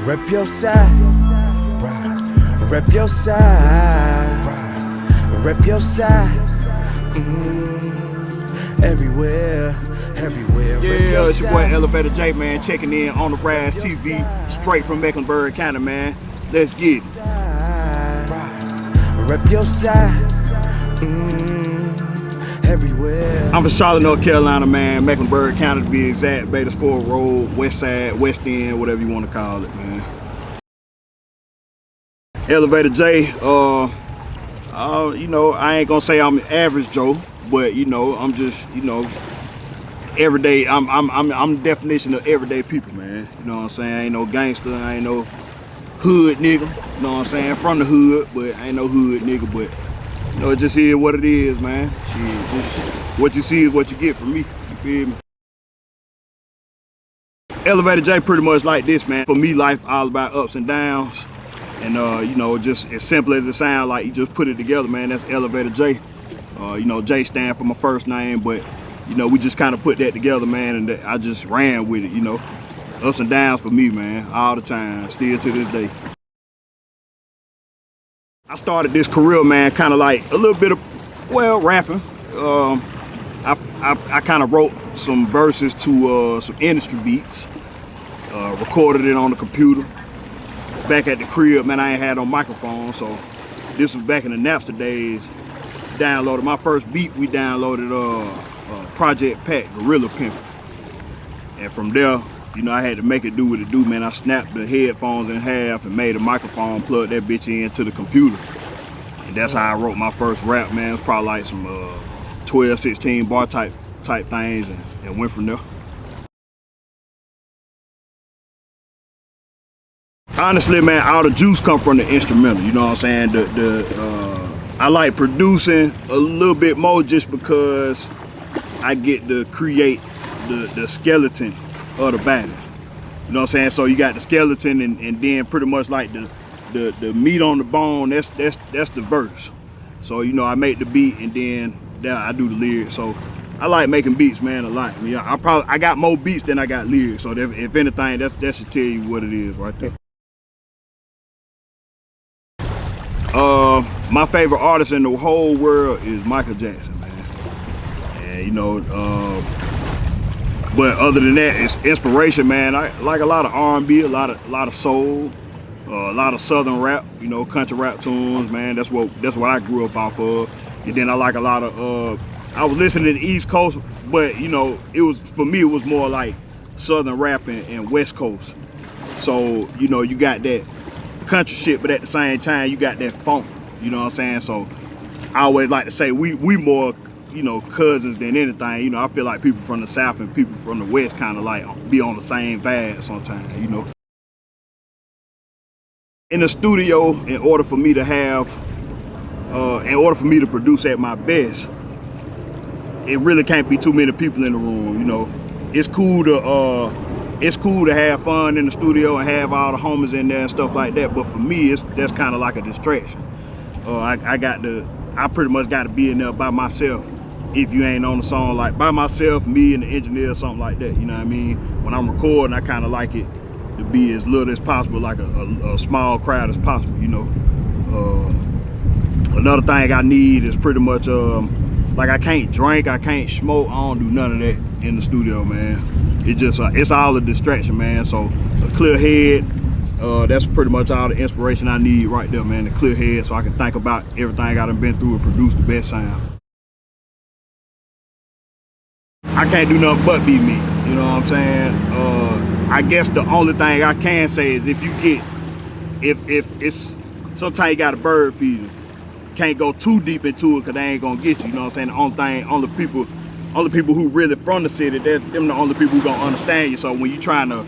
Rep your side, RYSE. Rep your side, RYSE. Rep your side. Everywhere, everywhere. Yeah, it's your boy Elevator Jay, man, checking in on the RYSE TV, straight from Mecklenburg County, man. Let's get it. RYSE. Rep your side. Everywhere. I'm from Charlotte, North Carolina, man. Mecklenburg County to be exact. Badersford Road, West Side, West End, whatever you want to call it, man. Elevator Jay, you know, I ain't gonna say I'm an average Joe, but you know, I'm just, you know, everyday. I'm the definition of everyday people, man. You know what I'm saying? I ain't no gangster, I ain't no hood nigga. You know what I'm saying? From the hood, but I ain't no hood nigga, but you know, it just is what it is, man. Shit, just what you see is what you get from me. You feel me? Elevator Jay pretty much like this, man. For me, life all about ups and downs. And you know, just as simple as it sounds, like you just put it together, man. That's Elevator Jay. You know, J stand for my first name, but you know, we just kind of put that together, man, and I just ran with it, you know. Ups and downs for me, man, all the time, still to this day. I started this career, man, kind of like a little bit of, well, rapping. I kind of wrote some verses to some industry beats, recorded it on the computer. Back at the crib, man, I ain't had no microphone, so this was back in the Napster days. Downloaded my first beat, we downloaded Project Pack, Gorilla Pimpin'. And from there, you know, I had to make it do what it do, man. I snapped the headphones in half and made a microphone, plugged that bitch into the computer. And that's how I wrote my first rap, man. It was probably like some 12, 16 bar type things, and went from there. Honestly, man, all the juice come from the instrumental, you know what I'm saying? I like producing a little bit more just because I get to create the skeleton of the body. You know what I'm saying? So you got the skeleton and then pretty much like the meat on the bone, that's the verse. So, you know, I make the beat and then I do the lyrics. So I like making beats, man, a lot. I mean, I got more beats than I got lyrics. So if anything, that should tell you what it is right there. My favorite artist in the whole world is Michael Jackson, man. And you know, but other than that, it's inspiration, man. I like a lot of R&B, a lot of soul, a lot of southern rap, you know, country rap tunes, man. That's what I grew up off of. And then I like a lot of I was listening to the East Coast, but you know, for me it was more like southern rap and West Coast. So, you know, you got that country shit, but at the same time you got that funk, you know what I'm saying? So I always like to say we more, you know, cousins than anything. You know, I feel like people from the South and people from the West kind of like be on the same vibe sometimes, you know. In the studio, in order for me to produce at my best, it really can't be too many people in the room, you know. It's cool to have fun in the studio and have all the homies in there and stuff like that, but for me, that's kind of like a distraction. I pretty much got to be in there by myself. If you ain't on the song, like by myself, me and the engineer, something like that, you know what I mean? When I'm recording, I kind of like it to be as little as possible, like a small crowd as possible, you know. Another thing I need is pretty much, like I can't drink, I can't smoke, I don't do none of that in the studio, man. It just, it's all a distraction, man. So a clear head, that's pretty much all the inspiration I need right there, man. A clear head so I can think about everything I done been through and produce the best sound. I can't do nothing but be me, you know what I'm saying? I guess the only thing I can say is if it's, sometimes you got a bird feeder. Can't go too deep into it because they ain't gonna get you, you know what I'm saying? The only people who really from the city, them the only people who gonna understand you. So when you trying to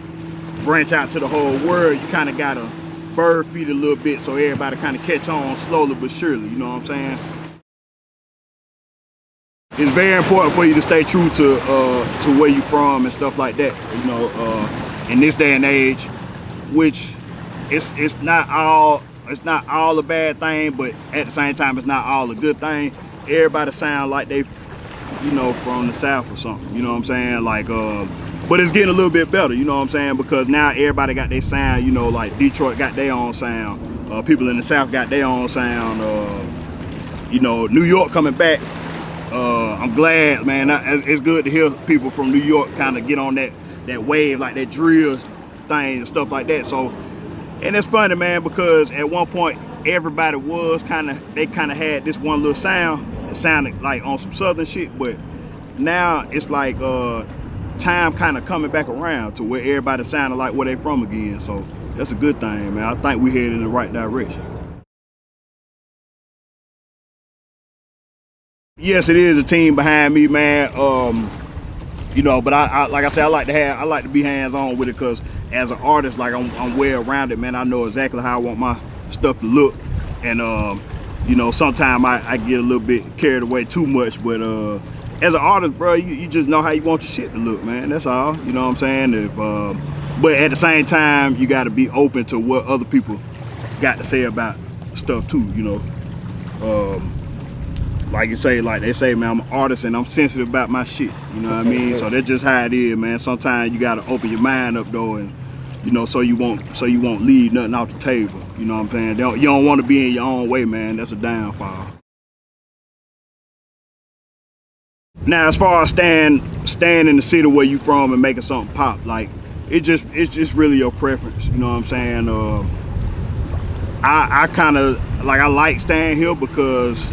branch out to the whole world, you kind of gotta bird feed a little bit so everybody kind of catch on slowly but surely, you know what I'm saying? It's very important for you to stay true to where you from and stuff like that, you know, in this day and age, which it's not all a bad thing, but at the same time, it's not all a good thing. Everybody sound like they, you know, from the South or something, you know what I'm saying? Like But it's getting a little bit better, you know what I'm saying? Because now everybody got their sound, you know, like Detroit got their own sound. People in the South got their own sound. You know, New York coming back. I'm glad, man. It's good to hear people from New York kind of get on that wave, like that drill thing and stuff like that. So, and it's funny, man, because at one point everybody was kind of had this one little sound. It sounded like on some Southern shit, but now it's like time kind of coming back around to where everybody sounded like where they from again. So that's a good thing, man. I think we headed in the right direction. Yes, it is a team behind me, man. You know, but I like I said, I like to be hands-on with it, because as an artist, like I'm well rounded, man. I know exactly how I want my stuff to look, and you know, sometimes I get a little bit carried away too much, but as an artist, bro, you just know how you want your shit to look, man. That's all. You know what I'm saying? But at the same time, you got to be open to what other people got to say about stuff too. You know, like they say, man, I'm an artist and I'm sensitive about my shit. You know what I mean? So that's just how it is, man. Sometimes you got to open your mind up though, and you know, so you won't leave nothing off the table. You know what I'm saying? You don't want to be in your own way, man. That's a downfall. Now, as far as staying in the city where you from and making something pop, like it's just really your preference. You know what I'm saying? I kind of like staying here because,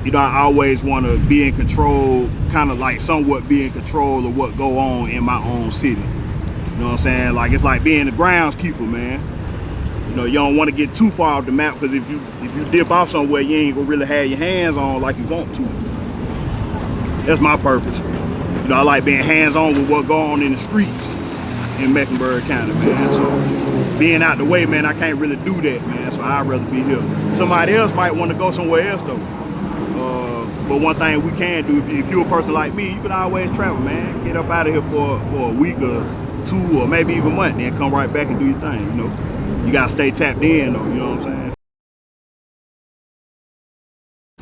you know, I always want to be in control, kind of like somewhat be in control of what go on in my own city. You know what I'm saying? Like, it's like being the groundskeeper, man. You know, you don't want to get too far off the map, because if you dip off somewhere, you ain't gonna really have your hands on like you want to. That's my purpose. You know, I like being hands-on with what go on in the streets in Mecklenburg County, man. So being out the way, man, I can't really do that, man. So I'd rather be here. Somebody else might want to go somewhere else though. But one thing we can do, if you're a person like me, you can always travel, man. Get up out of here for a week or two, or maybe even a month, then come right back and do your thing. You know, you gotta stay tapped in though. You know what I'm saying?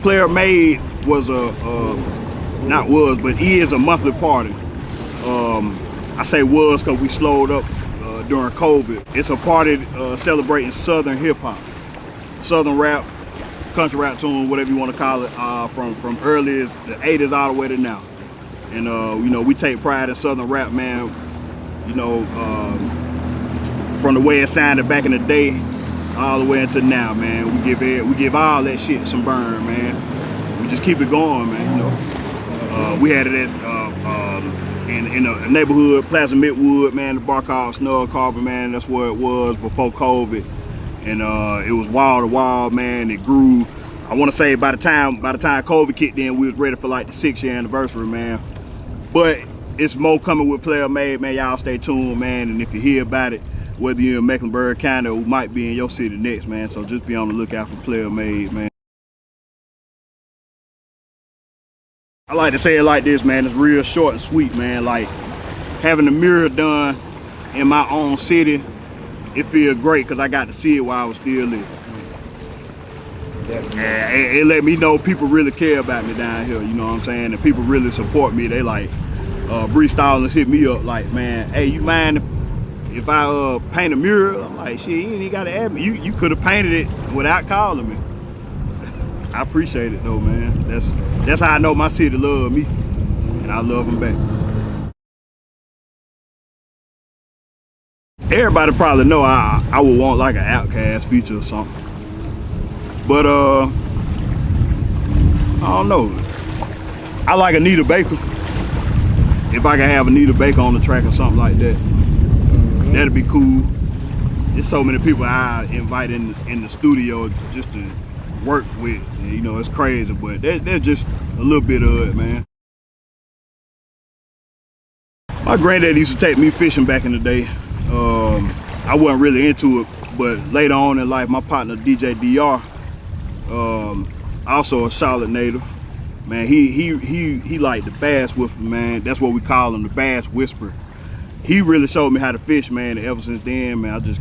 Player Made was but is a monthly party. I say was because we slowed up during COVID. It's a party celebrating Southern hip hop, Southern rap, country rap tune, whatever you want to call it, from early as the 80s all the way to now. And you know, we take pride in Southern rap, man. You know, from the way it sounded back in the day all the way into now, man. We give all that shit some burn, man. We just keep it going, man. You know. We had it in a neighborhood, Plaza Midwood, man, the bar called Snug Carpet, man. That's where it was before COVID. And it was wall to wall, man. It grew. I want to say by the time COVID kicked in, we was ready for like the 6-year anniversary, man. But it's more coming with Player Made, man. Y'all stay tuned, man. And if you hear about it, whether you're in Mecklenburg County or might be in your city next, man. So just be on the lookout for Player Made, man. I like to say it like this, man. It's real short and sweet, man. Like having the mirror done in my own city, it feels great because I got to see it while I was still living. And it let me know people really care about me down here, you know what I'm saying? And people really support me. They like, Bree Stallings hit me up like, man, hey, you mind if I paint a mural? I'm like, shit, you ain't even gotta ask me. You could have painted it without calling me. I appreciate it though, man. That's how I know my city love me, and I love them back. Everybody probably know I would want like an Outkast feature or something, but I don't know. I like Anita Baker. If I could have Anita Baker on the track or something like that, that'd be cool. There's so many people I invite in the studio just to work with, you know, it's crazy, but they're just a little bit of it, man. My granddad used to take me fishing back in the day. I wasn't really into it, but later on in life, my partner DJ DR, also a Charlotte native, man, he like the bass whisperer, man. That's what we call him, the bass whisperer. He really showed me how to fish, man, and ever since then, man, I just,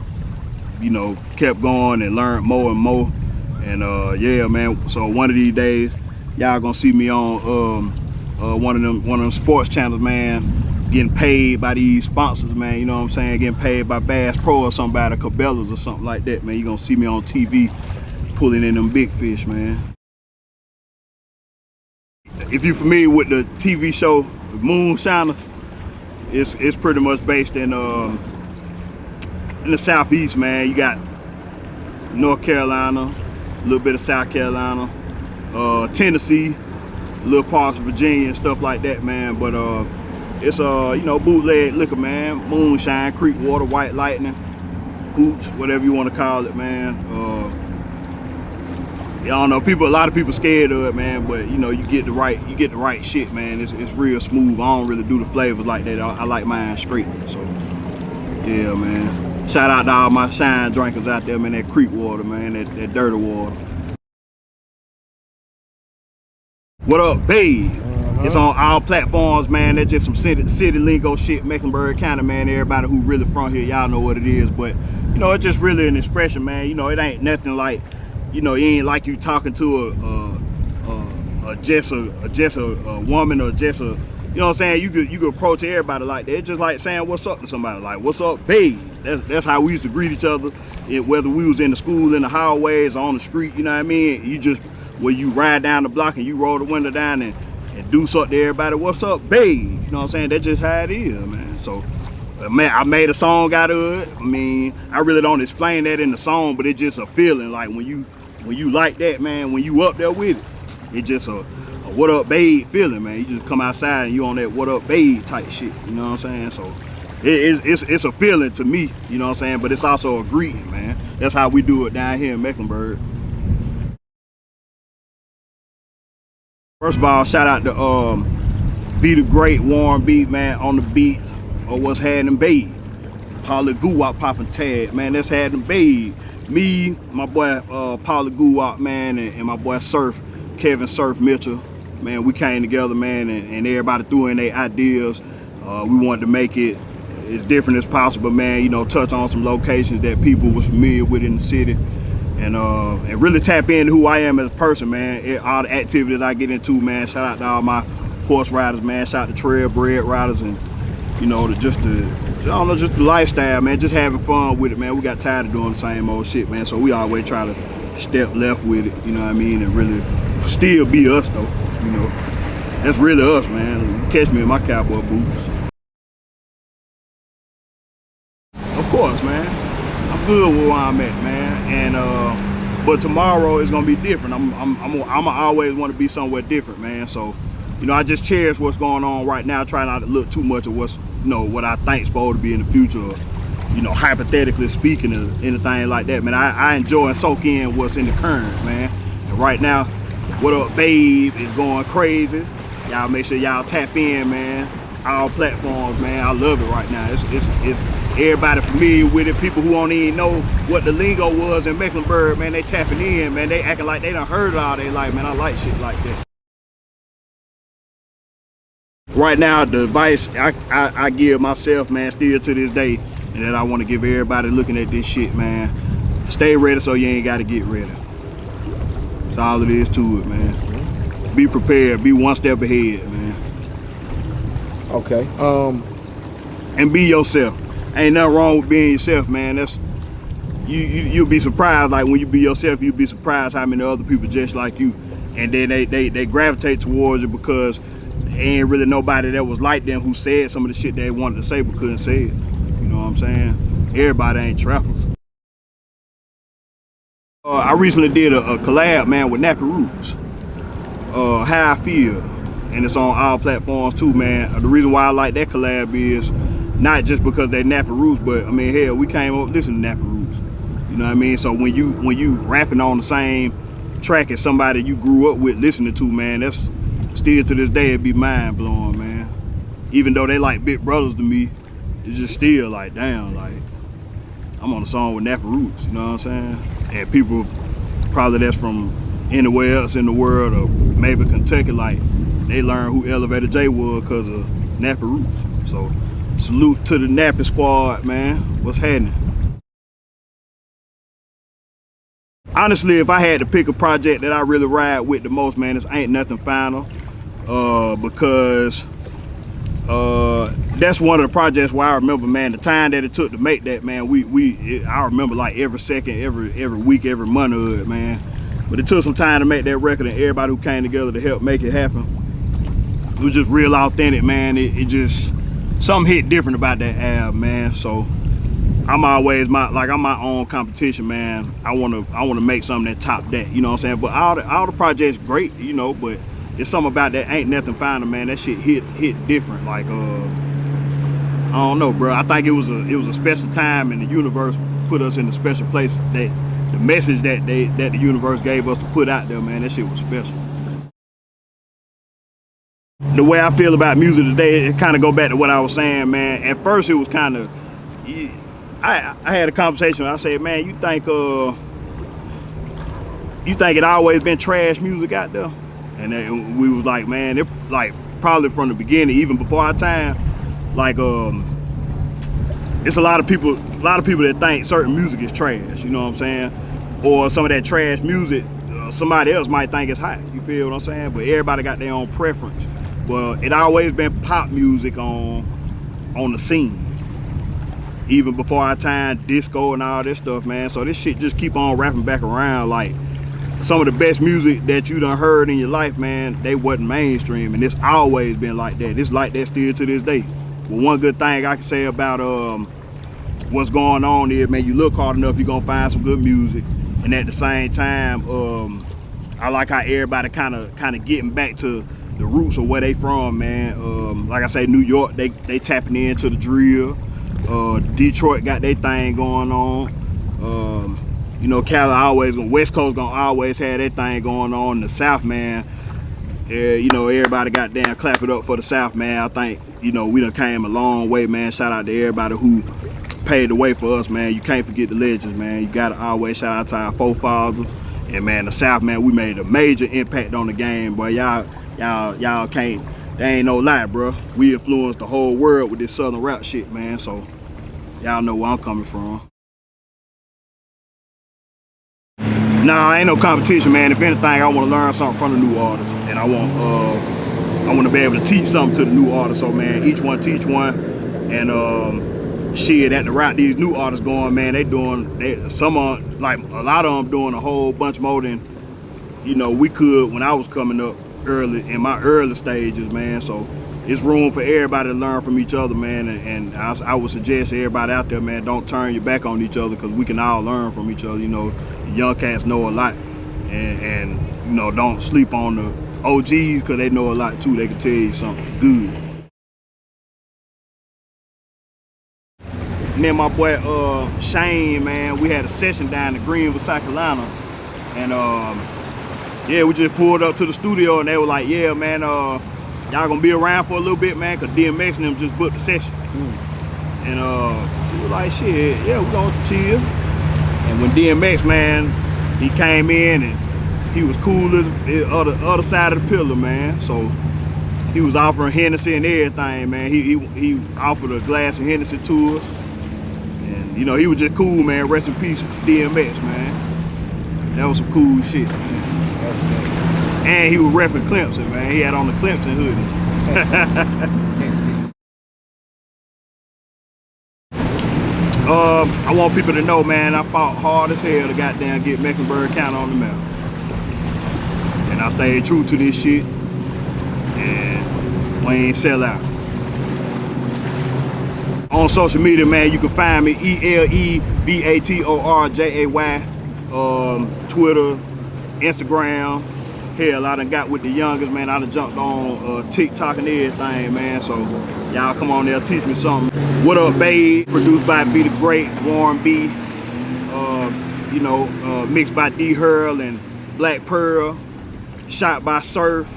you know, kept going and learned more and more. And yeah, man, so one of these days, y'all gonna see me on one of them sports channels, man. getting paid by these sponsors, man, you know what I'm saying? Getting paid by Bass Pro or somebody, Cabela's or something like that, man. You're gonna see me on TV pulling in them big fish, man. If you're familiar with the TV show Moonshiners, it's pretty much based in the Southeast, man. You got North Carolina, a little bit of South Carolina, Tennessee, little parts of Virginia and stuff like that, man. But it's you know, bootleg liquor, man. Moonshine, creek water, white lightning, hooch, whatever you want to call it, man. Y'all know a lot of people scared of it, man. But you know, you get the right shit, man. It's real smooth. I don't really do the flavors like that. I like mine straight. So yeah, man. Shout out to all my shine drinkers out there, man. That creek water, man. That dirty water. What up, babe? It's on all platforms, man. That's just some city lingo shit, Mecklenburg County, man. Everybody who really from here, y'all know what it is. But you know, it's just really an expression, man. You know, it ain't nothing like, you know, it ain't like you talking to just a woman or just a, you know what I'm saying? You could approach everybody like that. It's just like saying what's up to somebody, like what's up, babe. That's how we used to greet each other, whether we was in the school, in the hallways, or on the street. You know what I mean? You just, where you ride down the block and you roll the window down and do something to everybody. What's up, babe? You know what I'm saying? That's just how it is, man. So, man, I made a song out of it. I mean, I really don't explain that in the song, but it's just a feeling. Like when you like that, man, when you up there with it, it's just a what up, babe feeling, man. You just come outside and you on that what up, babe type shit. You know what I'm saying? So it's a feeling to me. You know what I'm saying? But it's also a greeting, man. That's how we do it down here in Mecklenburg. First of all, shout out to Be the Great, Warren Beat, man, on the beat, or what's happening, babe. Paulie Guwop popping tag, man, that's happening, babe. Me, my boy Paulie Guwop, man, and my boy Kevin Surf Mitchell, man, we came together, man, and everybody threw in their ideas. We wanted to make it as different as possible, man, you know, touch on some locations that people was familiar with in the city. And really tap into who I am as a person, man. All the activities I get into, man. Shout out to all my horse riders, man. Shout out to trailbred riders, and you know, just the lifestyle, man. Just having fun with it, man. We got tired of doing the same old shit, man. So we always try to step left with it, you know what I mean, and really still be us, though. You know, that's really us, man. Catch me in my cowboy boots. Of course, man. I'm good with where I'm at, man. And but tomorrow is gonna be different. I'm always want to be somewhere different, man. So, you know, I just cherish what's going on right now. Try not to look too much at what's, you know, what I think's supposed to be in the future. Or, you know, hypothetically speaking, or anything like that, man. I enjoy and soak in what's in the current, man. And right now, What Up, Babe is going crazy. Y'all make sure y'all tap in, man. All platforms, man. I love it right now. It's everybody familiar with it. People who don't even know what the lingo was in Mecklenburg, man, they tapping in, man. They acting like they done heard it all their life, man. I like shit like that. Right now, the advice I give myself, man, still to this day, and that I want to give everybody looking at this shit, man. Stay ready so you ain't got to get ready. That's all it is to it, man. Be prepared. Be one step ahead, man. Okay. And be yourself. Ain't nothing wrong with being yourself, man. That's you'll be surprised. Like when you be yourself, you'll be surprised how many other people just like you, and then they gravitate towards it because ain't really nobody that was like them who said some of the shit they wanted to say but couldn't say it. You know what I'm saying? Everybody ain't trappers. I recently did a collab, man, with Nappy Roots. How I Feel, and it's on all platforms too, man. The reason why I like that collab is not just because they Nappy Roots, but I mean, hell, we came up listening to Nappy Roots. You know what I mean? So when you rapping on the same track as somebody you grew up with listening to, man, that's still to this day it'd be mind blowing, man. Even though they like big brothers to me, it's just still like, damn, like I'm on a song with Nappy Roots, you know what I'm saying? And people probably that's from anywhere else in the world, or maybe Kentucky, like they learned who Elevator Jay was because of Nappy Roots. So salute to the Nappy squad, man. What's happening? Honestly, if I had to pick a project that I really ride with the most, man, this Ain't Nothing Final, because That's one of the projects where I remember, man, the time that it took to make that, man. I remember like every second, every week, every month of it, man. But it took some time to make that record, and everybody who came together to help make it happen. It was just real authentic, man. It just, something hit different about that album, man. So I'm always I'm my own competition, man. I wanna make something that top that, you know what I'm saying? But all the projects great, you know, but it's something about that Ain't Nothing Finer, man. That shit hit different. Like I don't know, bro. I think it was a special time, and the universe put us in a special place. That the message that the universe gave us to put out there, man, that shit was special. The way I feel about music today, it kind of go back to what I was saying, man. At first, it was kind of, I had a conversation. I said, man, you think it always been trash music out there? And then we was like, man, it like probably from the beginning, even before our time, like it's a lot of people that think certain music is trash, you know what I'm saying? Or some of that trash music, somebody else might think it's hot, you feel what I'm saying? But everybody got their own preference. Well, it always been pop music on the scene. Even before our time, disco and all this stuff, man. So this shit just keep on wrapping back around. Like, some of the best music that you done heard in your life, man, they wasn't mainstream, and it's always been like that. It's like that still to this day. But one good thing I can say about what's going on is, man, you look hard enough, you're gonna find some good music. And at the same time, I like how everybody kind of getting back to the roots of where they from, man. Like I say, New York, they tapping into the drill. Detroit got their thing going on. You know, Cali West Coast gonna always have that thing going on. The South, man, you know, everybody goddamn clap it up for the South, man. I think, you know, we done came a long way, man. Shout out to everybody who paved the way for us, man. You can't forget the legends, man. You gotta always shout out to our forefathers. And man, the South, man, we made a major impact on the game, boy. Y'all can't, there ain't no lie, bro. We influenced the whole world with this Southern rap shit, man. So y'all know where I'm coming from. Nah, ain't no competition, man. If anything, I want to learn something from the new artists, and I want to be able to teach something to the new artists. So, man, each one teach one, and shit, at the route these new artists going, man, some of, like a lot of them doing a whole bunch more than, you know, we could when I was coming up early in my early stages, man. So it's room for everybody to learn from each other, man. And I would suggest everybody out there, man, don't turn your back on each other, because we can all learn from each other. You know, the young cats know a lot, and you know, don't sleep on the OGs, because they know a lot too. They can tell you something good. Me and my boy Shane, man, we had a session down in Greenville, South Carolina, and yeah, we just pulled up to the studio, and they were like, yeah, man, y'all gonna be around for a little bit, man, because DMX and them just booked the session. And we were like, shit, yeah, we gonna chill. And when DMX, man, he came in, and he was cool as the other side of the pillar, man. So he was offering Hennessy and everything, man. He offered a glass of Hennessy to us. And, you know, he was just cool, man. Rest in peace, DMX, man. That was some cool shit, man. And he was repping Clemson, man. He had on the Clemson hoodie. I want people to know, man, I fought hard as hell to goddamn get Mecklenburg County on the map. And I stayed true to this shit. And we ain't sell out. On social media, man, you can find me ELEVATOR JAY, Twitter, Instagram. Hell, I done got with the youngest, man. I done jumped on TikTok and everything, man. So y'all come on there, teach me something. What Up, Babe? Produced by B the Great, Warren B. You know, mixed by D Hurl and Black Pearl. Shot by Surf.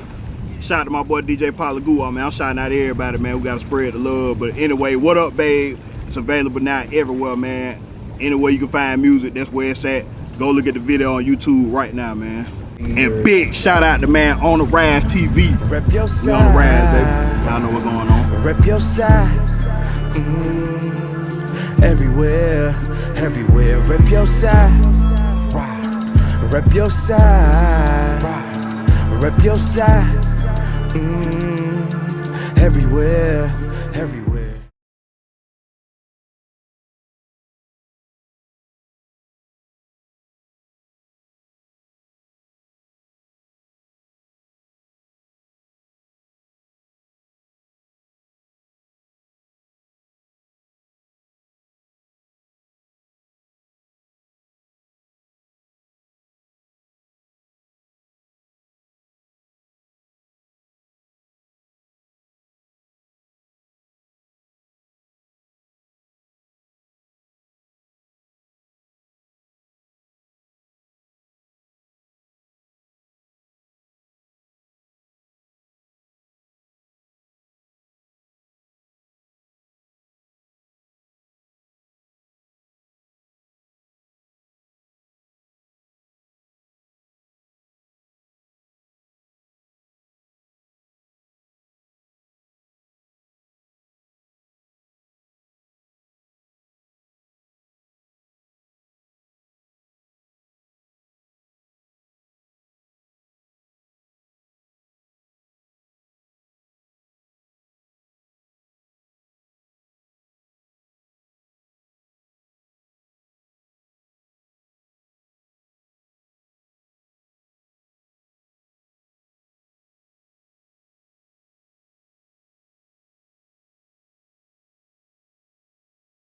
Shout out to my boy DJ Palagua, man. I'm shouting out to everybody, man. We gotta spread the love. But anyway, What Up, Babe? It's available now everywhere, man. Anywhere you can find music, that's where it's at. Go look at the video on YouTube right now, man. And big shout out to, man, on the RYSE TV. Rep your side. We on the RYSE, baby. Y'all know what's going on. Rep your side. Everywhere, everywhere. Rep your side. RYSE. Rep your side. RYSE. Rep your side. everywhere, everywhere.